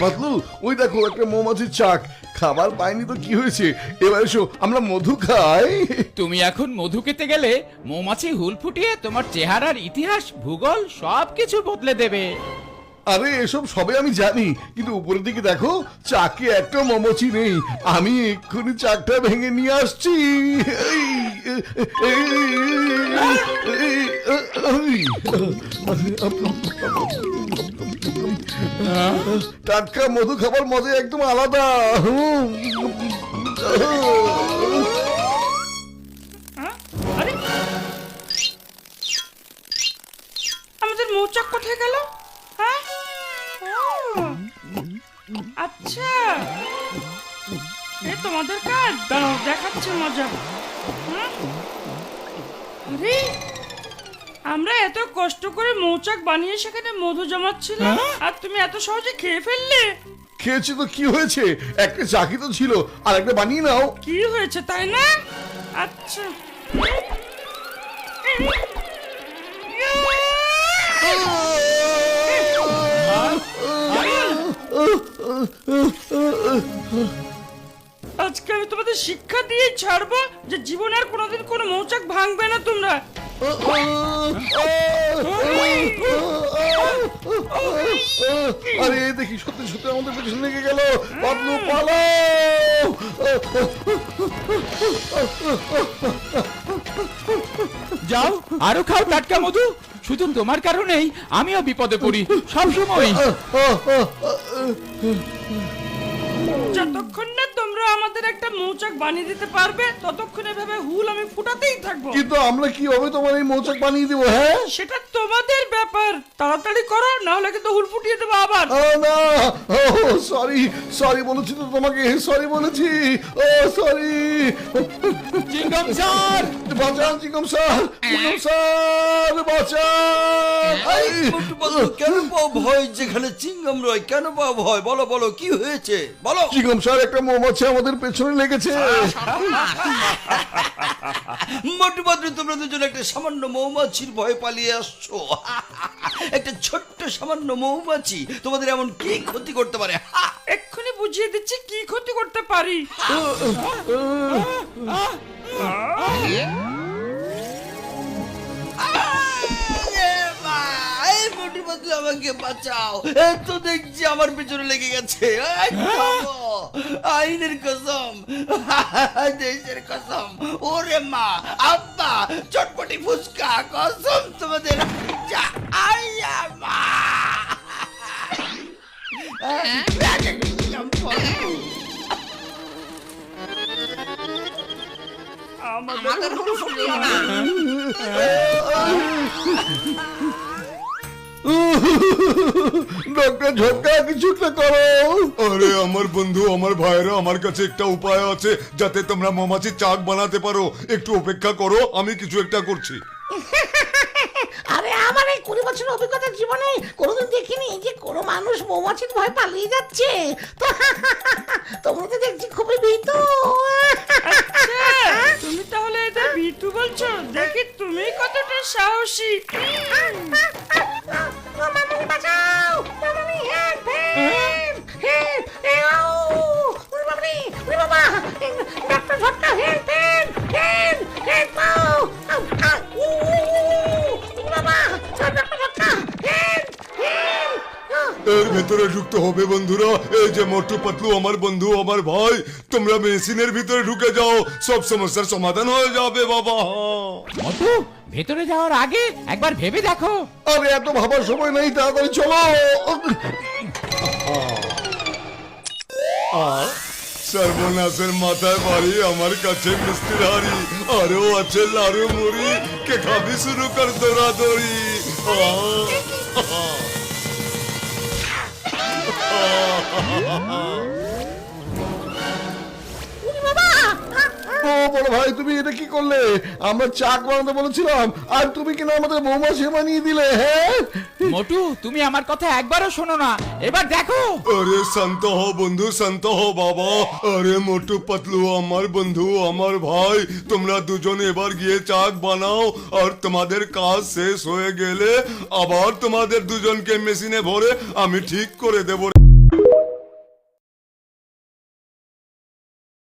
পাতলু, ওই দেখো একটা মৌমাছির চাক। খাবার পাইনি তো কি হয়েছে, এবার এসো আমরা মধু খাই। তুমি এখন মধু খেতে গেলে মৌমাছি হুল ফুটিয়ে তোমার চেহারার ইতিহাস ভূগোল সবকিছু বদলে দেবে। আরে এসব সবে আমি জানি, কিন্তু উপরের দিকে দেখো চাকে একটা মৌমাছি নেই। আমি এক্ষুনি চাকটা ভেঙে নিয়ে আসছি। টাটকা মধু খাবার মজা একদম আলাদা। আরে আমাদের মৌচাক কোথায় গেল? হ্যাঁ, আচ্ছা এ তোমাদের কাজ, দাঁড়াও দেখাচ্ছে মজা। আরে আমরা এত কষ্ট করে মৌচাক বানিয়ে সেখানে মধু জমাচ্ছিলাম, আর তুমি এত সহজে খেয়ে ফেললে। খেয়েছি তো কি হয়েছে, একটা চাকি তো ছিল, আর একটা বানিয়ে নাও। কি হয়েছে তাই না? আচ্ছা আজকে আমি তোমাদের শিক্ষা দিয়ে ছাড়বো যে জীবনে আর কোনোদিন কোনো মৌচাক ভাঙবে না তোমরা। আরে দেখি সত্যি সত্যি আমাদের পেছনে লেগে গেল। পাতলু পালাও। যাও আরো খাও টাটকা মধু। শুধু তোমার কারণেই আমিও বিপদে পড়ি সবসময়। যতক্ষণ না তোমরা আমাদের একটা মৌচাক বানিয়ে দিতে পারবে ততক্ষণ এভাবে হুল আমি ফুটাতেই থাকবো। কিন্তু আমরা কিভাবে তোমার এই মৌচাক বানিয়ে দেবো? হ্যাঁ সেটা তোমাদের ব্যাপার, তাড়াতাড়ি করো, না হলে কিন্তু হুল ফুটিয়ে দেবো আবার। না, সরি সরি বলেছি তো তোমাকে, সরি বলেছি। ও সরি। চিংগাম স্যার, বাঁচান চিংগাম স্যার, চিংগাম স্যার বাঁচান। কেন পাও ভয়? যেখানে চিংগাম রয় কেন পাও ভয়? বলো বলো কি হয়েছে বলো। চিংগাম স্যার একটা মৌমাছি আমাদের পেছনে লেগেছে। মোটু পাতলু, তোমরা দুজন একটা সামান্য মৌমাছির ভয়ে পালিয়ে আসছো। একটা ছোট্ট সামান্য মৌমাছি তোমাদের এমন কি ক্ষতি করতে পারে? এক্ষুনি বুঝিয়ে দিচ্ছি কি ক্ষতি করতে পারি। মোটু পাতলু আমাকে বাঁচাও, তো দেখছি আমার পেছনে লেগে গেছে। আইনের কসম, দেশের কসম, ওরে মা আব্বা চটপটি ফুচকা কসম তোমাদের। আইয়া মা আমাদের কোনো ক্ষতি হবে না। ডক্টর ঝটকা কিছু একটা করো। আরে আমার বন্ধু, আমার ভাইরা, আমার কাছে একটা উপায় আছে যাতে তোমরা মৌমাছির চাক বানাতে পারো। একটু অপেক্ষা করো, আমি কিছু একটা করছি। আরে আমার এই 20 বছরের অভিজ্ঞতার জীবনে কোনোদিন দেখিনি যে কোনো মানুষ মৌমাছির ভয় পালিয়ে যাচ্ছে। তো তোমরা তো দেখছি খুবই ভীতু। আচ্ছা, তুমি তাহলে এদের ভীতু বলছো? দেখি তুমি কতটা সাহসী। মামানি বাঁচাও, মামানি হেল্প হেল্প হেল্প। ওরে বাবারে, ওরে বাবা, ডাক্তার ঝটকা হেল্প হেল্প হেল্প হেল্প। বাবা ডাক্তার ঝটকা হেল্প হেল্প। এর ভেতরে ঢুকতে হবে বন্ধুরা। এই যে মোটু পাতলু আমার বন্ধু, আমার ভাই, তোমরা মেশিনের ভিতরে ঢুকে যাও, সব সমস্যার সমাধান হয়ে যাবে বাবা। মধু ভেতরে যাওয়ার আগে একবার ভেবে দেখো। আরে এত ভাবার সময় নেই, তাড়াতাড়ি চলো। সর্বনাশের মাথায় বাড়ি, আমার কাছে মিষ্টির হাড়ি, আরো আছে লাড়ু মুড়ি, কে খাবি শুরু কর দৌড়াদৌড়ি। বাবা ও বড় ভাই, তুমি এটা কি করলে? আমরা চাক বানাতে বলেছিলাম আর তুমি কিনা আমাদের মৌমাছি বানিয়ে দিলে। হ্যাঁ, মোটু তুমি আমার কথা একবারও শোনো না, এবার দেখো। আরে শান্ত হও বন্ধু, শান্ত হও বাবা। আরে মোটু পাতলু আমার বন্ধু, আমার ভাই, তোমরা দুজন এবার গিয়ে চাক বানাও, আর তোমাদের কাজ শেষ হয়ে গেলে আবার তোমাদের দুজনকে মেশিনে ভরে আমি ঠিক করে দেবো।